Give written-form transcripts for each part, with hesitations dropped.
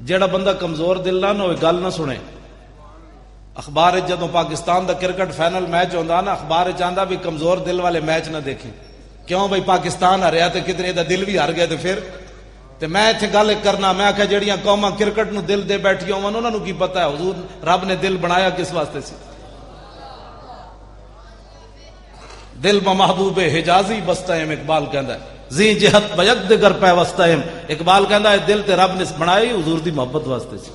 جیڑا بندہ کمزور دل نہ ہوئے گل نہ سنے. اخبار جدوں پاکستان دا کرکٹ فائنل میچ ہوندا نا، اخبار چاہتا بھی کمزور دل والے میچ نہ دیکھیں. کیوں بھائی پاکستان ہریا تے کدھر دا دل بھی ہار گیا تے پھر تے میں اتنے گل کرنا، میں آخیا جہاں قوما کرکٹ نو دل دے بیٹھی ہون انہاں نو کی پتہ ہے حضور رب نے دل بنایا کس واسطے سی. دل بمحبوب حجازی بستہم، اقبال کہندا ہے زی جہت بیک دگر پیوستہم. اقبال کہندا ہے دل تے رب نے بنائی حضور دی محبت واسطے سی.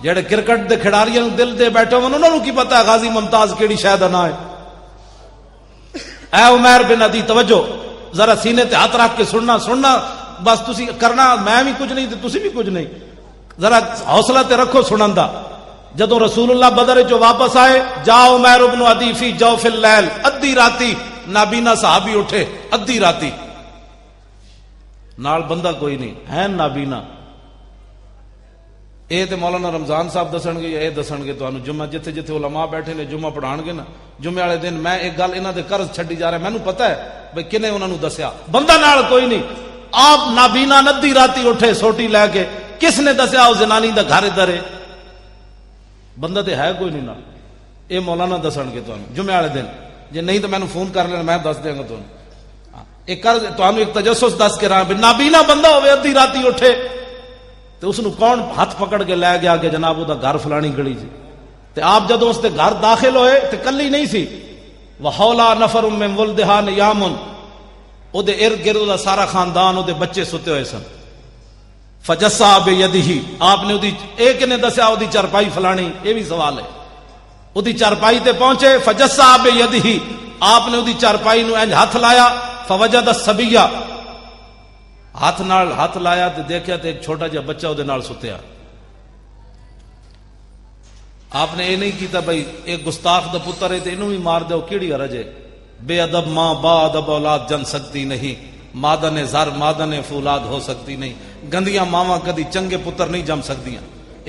جڑے کرکٹ دے کھڑاریاں دل دے بیٹھے ہون انہاں نو کی پتہ ہے غازی ممتاز کیڑی شے دا نام ہے. اے عمیر بن عدی توجہ ذرا سینے تے ہاتھ رکھ کے سننا بس تسی کرنا، میں بھی کچھ نہیں تے تسی بھی کچھ نہیں، ذرا حوصلہ تے رکھو سنن دا. جدوں رسول اللہ بدر چوں واپس آئے، جا عمیر بن عدی فی جوف اللیل، ادھی راتی نابینا صحابی اٹھے، ادھی راتی نال بندہ کوئی نہیں ہے نابینا. اے تے مولانا رمضان صاحب دسن گے، اے دسن گے تانوں جمعہ جتھے جتھے علماء بیٹھے نے جمعہ پڑھان گے نا، جمعے والے دن میں ایک گل انہاں دے قرض چھڈی جا رہا ہے، مینوں پتہ ہے بھئی کنے انہاں نوں دسیا، بندہ نال کوئی نہیں. آپ نابینا ندی راتی اٹھے سوٹی لے کے، کس نے دسیا او زنانی دا گھر ادھر ہے، بندہ تے ہے کوئی نہیں نال. اے مولانا دسن گے تانوں جمعے والے دن، جے نہیں تو مینوں فون کر لینا میں دس دیاں گا تانوں. ایک قرض تانوں ایک تجسس دس کے رہا، نابینا بندہ ہوے ادھی راتی اٹھے تو اس نو کون ہاتھ پکڑ کے لے گیا کہ جناب وہ دا گھر فلانی گلی جی. تے آپ جدوں اس دے گھر داخل ہوئے تے کلی نہیں سی، وحولا نفر من ولدہا نیامن، او دے ارد گرد دا سارا خاندان او دے بچے ستے ہوئے سن. فجسا بیدہ، آپ نے ایک نے دسیا او دی چرپائی فلانی، یہ بھی سوال ہے. او دی چرپائی تے پہنچے، فجسا بیدہ، آپ نے او دی چرپائی نو انج ہاتھ لایا، فوجد الصبیہ، ہاتھ نال ہاتھ لایا تے دیکھیا تے ایک چھوٹا جہا بچہ او دے نال ستیا. آپ نے یہ نہیں کیتا بھائی ایک گستاخ دا پتر ہے تے اینوں بھی مار دو، کیڑی حرج ہے. بے ادب ماں با ادب اولاد جن سکتی نہیں، مادن زر مادن فولاد ہو سکتی نہیں. گندیاں ماواں کدی چنگے پتر نہیں جم سکدیاں.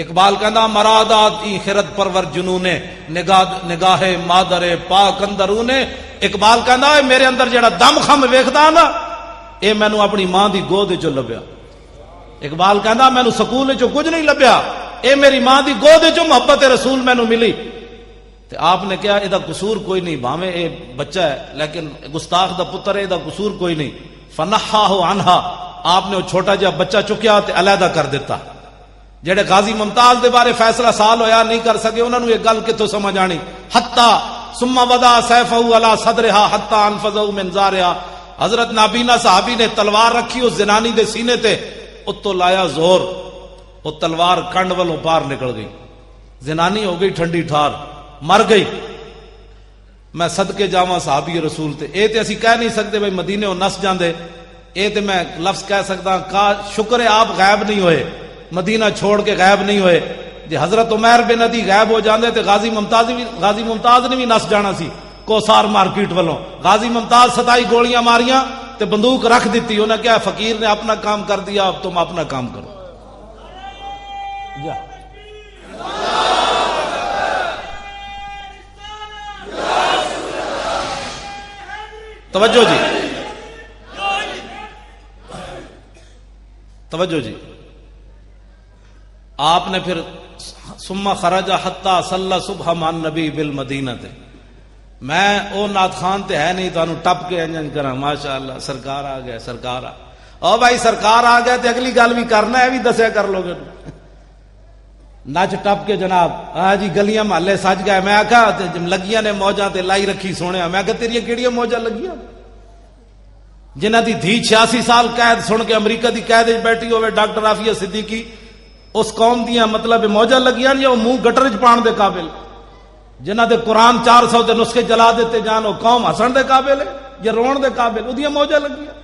اقبال کہندا مرادات ای خرد پرور جنونے، نگاہ مادر پاک اندرونے. اقبال کہندا میرے اندر جڑا دم خم ویکھدا نا، اے مینوں اپنی ماں دی گود وچوں لبیا. اقبال کہندا مینوں سکول وچوں کچھ نہیں لبیا، اے میری ماں دی گود وچوں محبت رسول مینوں ملی. تے آپ نے کہا ادا قصور کوئی نہیں، بھاویں اے بچہ ہے لیکن گستاخ دا پتر ہے، ادا قصور کوئی نہیں. فنحاہ عنہا، آپ نے وہ چھوٹا جہا بچہ چکیا تے علیحدہ کر دیتا. جڑے غازی ممتاز دے بارے فیصلہ سال ہویا نہیں کر سکے، انہوں نے یہ گل کتوں سمجھ آنی. حتی ثم وضع سیفہ علی صدرہا حتی انفذہ من زارہا، حضرت نابینا صحابی نے تلوار رکھی اس زنانی دے سینے تے، اتو لایا زور، وہ تلوار کنڈ والوں پار نکل گئی، زنانی ہو گئی ٹھنڈی ٹھار، مر گئی. میں صدقے جاواں صحابی رسول تے. اے تے اسی کہہ نہیں سکتے بھئی مدینے ہو نس جاندے، اے تے میں لفظ کہہ سکتا کا شکر ہے آپ غائب نہیں ہوئے، مدینہ چھوڑ کے غائب نہیں ہوئے. جی حضرت عمیر بن عدی غائب ہو جاندے تے غازی ممتاز نے بھی نس جانا سی کوسار مارکیٹ والوں. غازی ممتاز 27 گولیاں ماریاں تے بندوق رکھ دیتی. انہوں نے کہا فقیر نے اپنا کام کر دیا، اب تم اپنا کام کرو. جا توجہ جی، توجہ جی. آپ نے پھر ثم خرج حتی صلی صبح مع النبی بالمدینہ تے. میں او نعت خان تے ہے نہیں تانوں ٹپ کے انجن کراں ماشاءاللہ سرکار آ گیا، سرکار آ او بھائی سرکار آ گیا تے اگلی گل بھی کرنا ہے بھی دسیا کر لو گے. نچ ٹپ کے جناب ہاں جی گلیاں محلے سج گئے. میں آکھا لگیاں نے موجاں تے لائی رکھی سونے. میں کہ تیریاں کیڑیاں موجاں لگیاں؟ جنہ دی دھی 86 سال قید سن کے امریکہ دی قید وچ بیٹھی ہوئے ڈاکٹر عافیہ صدیقی، اس قوم دیاں مطلب موجاں لگیاں یا منہ گٹر وچ پان دے قابل؟ جنہ دے قرآن 400 دے نسخے جلا دیتے جان وہ قوم ہسن دے قابل ہے یا رون دے قابل؟ وہ دیاں موجاں لگیاں.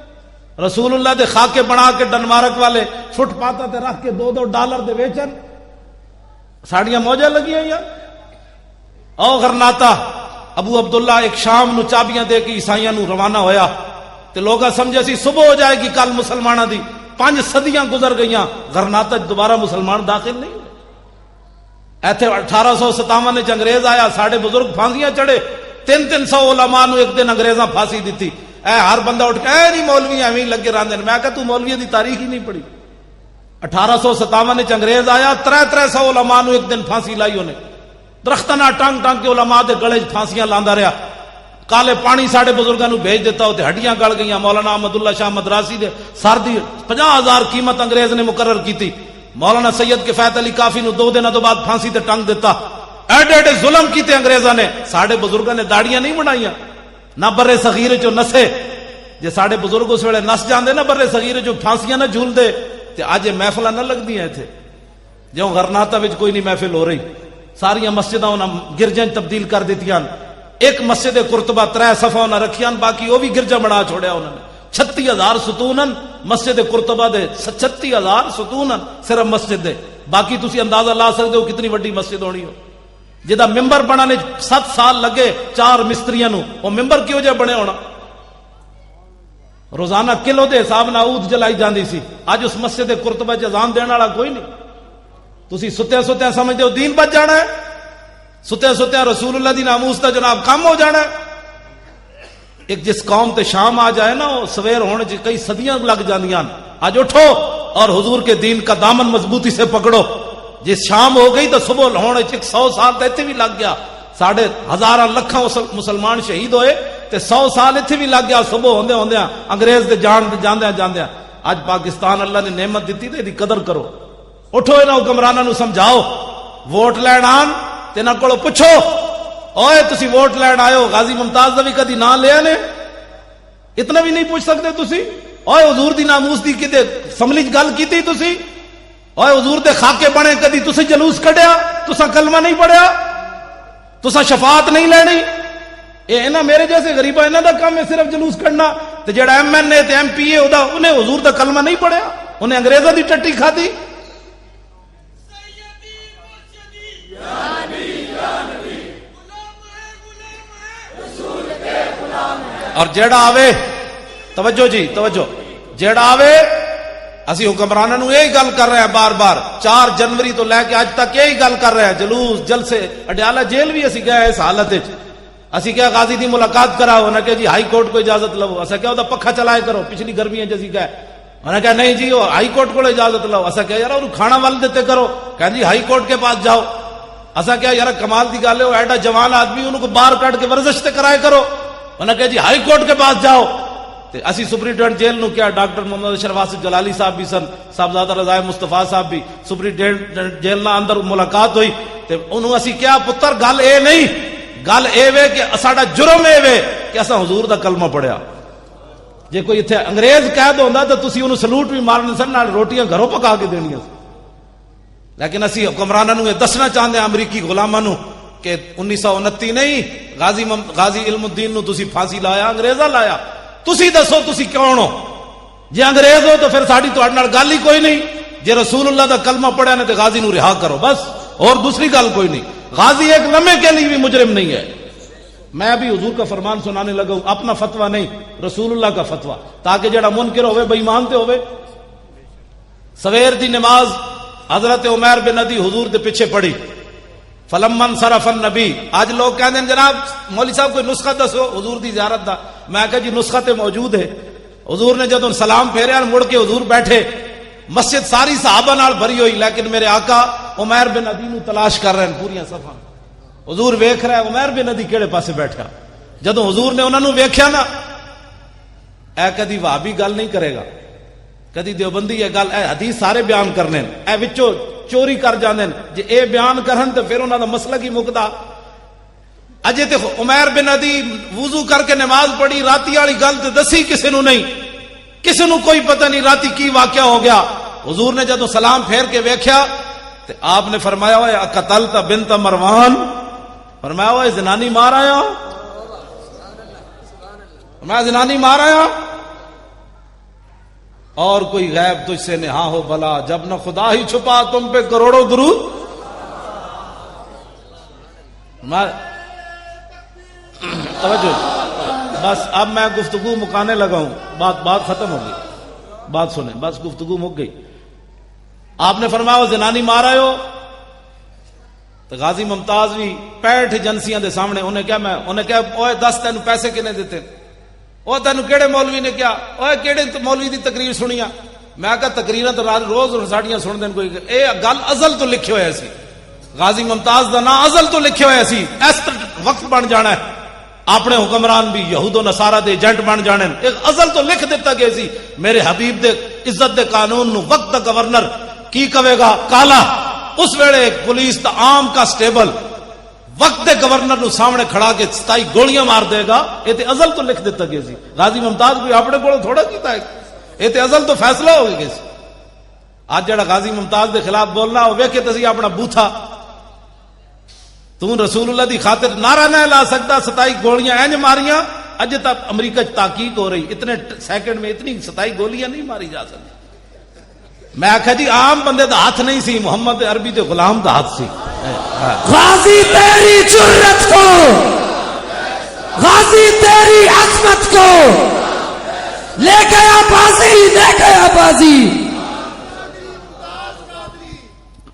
رسول اللہ دے خاکے بنا کے ڈنمارک والے فٹ پاتا تے رکھ کے $2 دے ویچن، ساڑیاں موجاں لگیاں یا او غرناتا. ابو عبداللہ ایک شام نو چابیاں دے کے عیسائیاں نو روانہ ہویا تے لوگا سمجھے سی صبح ہو جائے گی کل مسلمانہ دی. 5 صدیاں گزر گئیاں، غرناتا دوبارہ مسلمان داخل نہیں ہوئے. ایتھے 1857 انگریز آیا، ساڑھے بزرگ پھانسیاں چڑھے، 300 علماء نو ایک دن انگریزاں پھانسی دیتی. اے ہر بندہ اٹھ کے اے نہیں مولوی ایویں لگے رہندے. میں کہا تو مولوی دی تاریخ ہی نہیں پڑھی. 1857 انگریز آیا, 300 علماء نو ایک دن پھانسی لائی انہیں, درختنا ٹانگ ٹانگ کے علماء دے گلے پھانسیاں لاندا رہا. کالے پانی ساڈے بزرگاں نو بھیج دیتا, ہوتے ہڈیاں گل گئیاں. مولانا احمد اللہ شاہ مدراسی دے سر دی 50,000 قیمت انگریز نے مقرر کی. مولانا سید کفایت علی کافی نو 2 دنوں تو بعد پھانسی تے ٹنگ دیتا. ایڈے ایڈے ظلم کیتے انگریزاں نے. ساڈے بزرگاں نے داڑیاں نہیں بنائیاں, نہ برے صغیر چو نسے. جے ساڈے بزرگ اس ویلے نس جاندے نا برے صغیر چو پھانسیاں نہ جھول دے تے اج محفلاں نہ لگدیاں ایتھے. جوں غرناطہ وچ کوئی نہیں محفل ہو رہی, ساریاں مسجداں انہاں گرجاں تبدیل کر دتیاں. ایک مسجد قرطبہ 3 صفحہ نہ رکھیاں, باقی وہ بھی گرجا بنا چھوڑیا انہوں نے. 36,000 ستون مسجد قرطبہ دے, 36,000 ستون صرف مسجد دے. باقی تسی اندازہ لا سکتے ہو کتنی وڈی مسجد ہونی ہو. جدا ممبر بنانے 7 سال لگے 4 مستریاں نو, وہ ممبر کیوں جے بنے ہونا. روزانہ کلو دے حساب نال عود جلائی جاندی سی. اج اس مسجد قرطبہ چ اذان دین والا کوئی نہیں. تسی ستے ستے سمجھتے ہو دین بچ جانا ہے, ستے ستے رسول اللہ دی ناموس تے جناب کم ہو جانا ہے. ایک جس قوم تے شام آ جائے نا, وہ سویر ہونے چ کئی صدیاں لگ جاندیاں. آج اٹھو اور حضور کے دین کا دامن مضبوطی سے پکڑو. جس شام ہو گئی تو صبح ہونے چ 100 سال تے ایتھے بھی لگ گیا. ساڑھے ہزاراں لکھاں مسلمان شہید ہوئے تے 100 سال ایتھے بھی لگ گیا. صبح ہوندے ہوندے انگریز دے جاندیاں جاندیاں. اج پاکستان اللہ نے نعمت دیتی تے دی قدر کرو. اٹھو انہاں حکمراناں نو سمجھاؤ, ووٹ لین آن تے انہاں کولوں پوچھو, اوئے تسی ووٹ لین آئے ہو, غازی ممتاز دا بھی کدی نام لیا نے؟ اتنا بھی نہیں پوچھ سکتے تسی؟ اوئے حضور دی ناموس دی کتے سملی گل کیتی تسی؟ اوئے حضور دے خاکے بنے کدی تسی جلوس کڈیا؟ تسا کلمہ نہیں پڑھیا؟ تسا شفاعت نہیں لینی؟ اے انہاں میرے جیسے غریباں انہاں دا کام ہے صرف جلوس کڈنا. تے جڑا ایم این اے تے ایم پی اے ہودا انہیں حضور دا کلمہ نہیں پڑھیا, انہیں انگریزاں دی ٹٹی کھادی. اور جیڑا آوے, توجہ جی توجہ, جیڑا آوے اسی حکمرانوں نو یہی گل کر رہے ہیں بار بار. 4 جنوری تو لے کے اج تک یہی گل کر رہے ہیں. جلوس جلسے, اڈیالہ جیل بھی اسی گئے اس حالت وچ. اسی کیا غازی دی ملاقات کراؤ, انہاں کہ جی ہائی کورٹ کو اجازت لو. اسا کیا دا پکھا چلائے کرو, پچھلی گرمیاں جسی گئے. انہاں کہا نہیں جی وہ ہائی کورٹ کو اجازت لو. اسا کیا یار انہوں کھانا وال دیتے کرو, کہیں جی ہائی کورٹ کے پاس جاؤ. اسا کیا یار کمال دی گل ہے, وہ ایڈا جوان آدمی انہوں کو باہر کٹ کے ورزش تے کرائے کرو. انہوں نے کہا جی ہائی کورٹ کے پاس جاؤ. تے اسی سپرنٹینڈنٹ جیل نو کیا ڈاکٹر محمد اشرف واسف جلالی صاحب بھی سن, صاحبزادہ رضا مصطفیٰ صاحب بھی. سپرنٹینڈنٹ جیل نہ اندر ملاقات ہوئی تے انہوں اسی کیا پتر گل اے نہیں, گل اے وے کہ ساڈا جرم اے وے کہ اساں حضور دا کلمہ پڑھیا. جے کوئی ایتھے انگریز قید ہوندا تے تسی انہوں سلوٹ بھی مارنے سن, نال روٹیاں گھروں پکا کے دینیاں. لیکن اسی حکمراناں نو دسنا چاہندے امریکی غلاماں نو کہ 1929 نہیں, غازی علم الدین نو تسی پھانسی لایا, انگریزاں لایا. تسی دسو تسی کون ہو؟ جے انگریز ہو تو پھر ساڈی تہاڈے نال گل ہی کوئی نہیں. جے رسول اللہ دا کلمہ پڑھیا نے تے غازی نو رہا کرو بس, اور دوسری گل کوئی نہیں. غازی ایک لمحے کے لیے بھی مجرم نہیں ہے. میں ابھی حضور کا فرمان سنانے لگا ہوں, اپنا فتویٰ نہیں, رسول اللہ کا فتویٰ, تاکہ جڑا منکر ہوئے بے ایمان تے ہوئے. سویر دی نماز حضرت عمیر بن ندی حضور دے پیچھے پڑھی. فلمن صرف النبی. آج لوگ کہتے ہیں جناب مولوی صاحب کوئی نسخہ دسو حضور دی زیارت دا. میں کہا جی نسخہ تے موجود ہے. حضور نے جدوں سلام پھیریا مڑ کے حضور بیٹھے, مسجد ساری صحابہ نال بھری ہوئی, لیکن میرے آقا عمیر بن ندی نو تلاش کر رہے ہیں پوریاں صفاں. حضور ویکھ رہا ہے عمیر بن ندی کیڑے پاسے بیٹھا. جدوں حضور نے انہاں نو ویکھیا نا, اے کدی وہابی گل نہیں کرے گا, کدی دیوبندی یہ گل, اے حدیث سارے بیان کرنے, اے وچوں چوری کر جاندے جے اے بیان کرن تے پھر انہاں دا مسلک ہی مکدا. اجے تے عمیر بن ندی وضو کر کے نماز پڑھی, راتی والی گل تے دسی کسے نو نہیں, کسے نو کوئی پتہ نہیں راتی کی واقعہ ہو گیا. حضور نے جدوں سلام پھیر کے ویکھیا تے آپ نے فرمایا اوے قتلت بنت مروان, فرمایا اوے زنانی مار آیا, میں زنانی مار آیا. اور کوئی غیب تجھ سے نہا ہو بلا, جب نہ خدا ہی چھپا تم پہ کروڑوں درود. توجہ, بس اب میں گفتگو مکانے لگا ہوں, بات ختم ہو گئی, بات سنیں بس گفتگو مک گئی. آپ نے فرمایا زنانی مار آئے ہو. تو غازی ممتاز بھی 65 ایجنسیاں دے سامنے, انہیں کیا اوے دس تینوں پیسے کنے دیتے, وہ تینوں کیڑے مولوی نے کیا, اوے کیڑے مولوی دی تقریر سنیا, میں کہا تقریراں تو روز ساڑیاں سن دین کوئی اے گل ازل تو لکھے ہوئے سی غازی ممتاز دا نا ازل تو لکھے ہوئے سی اس وقت بن جانا ہے اپنے حکمران بھی یہود و نصارہ دے ایجنٹ بن جانے ایک ازل تو لکھ دیتا گیا سی میرے حبیب دے عزت دے قانون نو وقت دا گورنر کی کہے گا کالا اس ویلے ایک پولیس دا عام کا سٹیبل وقت دے گورنر نو سامنے کھڑا کے 27 گولیاں مار دے گا یہ تے ازل تو لکھ دیتا گیا سی غازی ممتاز کوئی اپنے کو تھوڑا کیتا ہے یہ تے ازل تو فیصلہ ہو گیا سی آج جڑا غازی ممتاز دے خلاف بولنا ہو ویکھے تسی اپنا بوتھا تو رسول اللہ دی خاطر نعرہ نہ لا سکتا 27 گولیاں اینج ماریاں اج تک امریکہ تحقیق ہو رہی اتنے سیکنڈ میں اتنی 27 گولیاں نہیں ماری جا سکتی میں آخیا جی عام بندے دا ہاتھ نہیں سی محمد عربی دے غلام دا ہاتھ سی غازی تیری جرت کو غازی تیری عظمت کو لے گیا بازی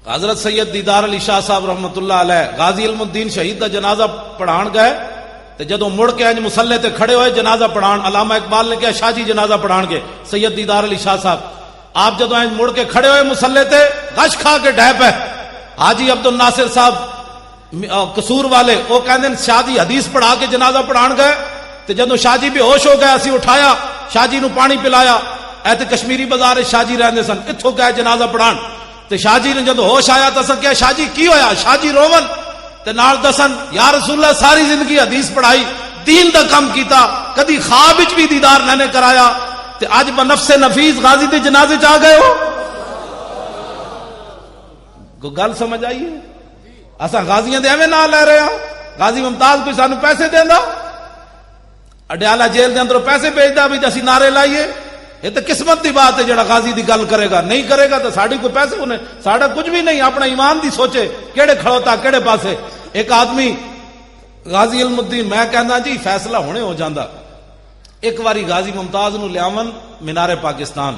حضرت سید دیدار علی شاہ صاحب رحمت اللہ علیہ غازی علم الدین شہید دا جنازہ پڑھان گئے تے جدوں مڑ کے انج مصلے تے کھڑے ہوئے جنازہ پڑھان علامہ اقبال نے کہا شاہ جی جنازہ پڑھان گے سید دیدار علی شاہ صاحب آپ جدوں انج مڑ کے کھڑے ہوئے مصلے تے غش کھا کے ڈھے پے حاجی عبد الناصر صاحب قصور والے وہ کہندے شاہ جی حدیث پڑھا کے جنازہ پڑھان گئے تے جدوں شاہ جی بے ہوش ہو گئے اسی اٹھایا شاہ جی نو پانی پلایا اے تے کشمیری بازار شاہ جی رہندے سن اتھوں گئے جنازہ پڑھان تے شاہ جی نے جدوں ہوش آیا تے اساں کہیا شاہ جی کی ہویا شاہ جی روون تے نال دسن یا رسول اللہ ساری زندگی حدیث پڑھائی دین دا کم کیتا کدی خواب وچ بھی دیدار نہ نے کرایا تے اج بنفس نفیس غازی دے جنازے چ آ گئے ہو کو گل سمجھ آئی ہے اساں غازیاں دے ایویں نہ لے رہے ہاں غازی ممتاز کوئی سانو پیسے دیندا اڈیالہ جیل دے اندروں پیسے بھیجدا بھی اسی نعرے لائیے یہ تو قسمت دی بات ہے جڑا غازی دی گل کرے گا نہیں کرے گا تو ساڑی کوئی پیسے انہیں ساڑا کچھ بھی نہیں اپنا ایمان دی سوچے کیڑے کھڑوتا کیڑے پاسے ایک آدمی غازی علم الدین میں کہنا جی فیصلہ ہونے ہو جاندہ ایک واری غازی ممتاز نو لیاون مینار پاکستان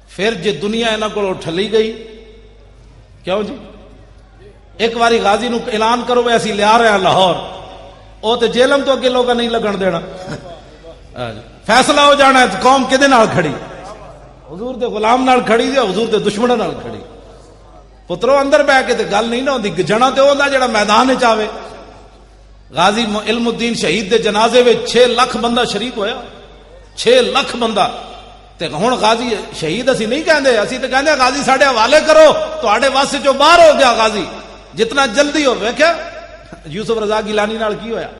پھر جے دنیا انہاں کو ٹھلی گئی کیوں جی ایک واری غازی نو اعلان کرو ایسی لیا رہے ہیں لاہور او تے جیلم تو اگے لوگا نہیں لگن دینا فیصلہ ہو جانا ہے قوم کدے نال کھڑی حضور دے غلام نال کھڑی دی حضور دے دشمناں نال کھڑی پترو اندر بیٹھ کے تے گل نہیں نہ ہوندی جنا تے ہوندا جڑا میدان وچ آوے غازی علم الدین شہید دے جنازے وچ 6 لاکھ بندہ شریک ہویا 6 لاکھ بندہ تے ہن غازی شہید اسی نہیں کہندے اسی تے کہندے غازی ساڈے حوالے کرو تواڈے واسطے چوں باہر ہو گیا غازی جتنا جلدی ہو ویکھیا یوسف رضا گیلانی نال کی ہویا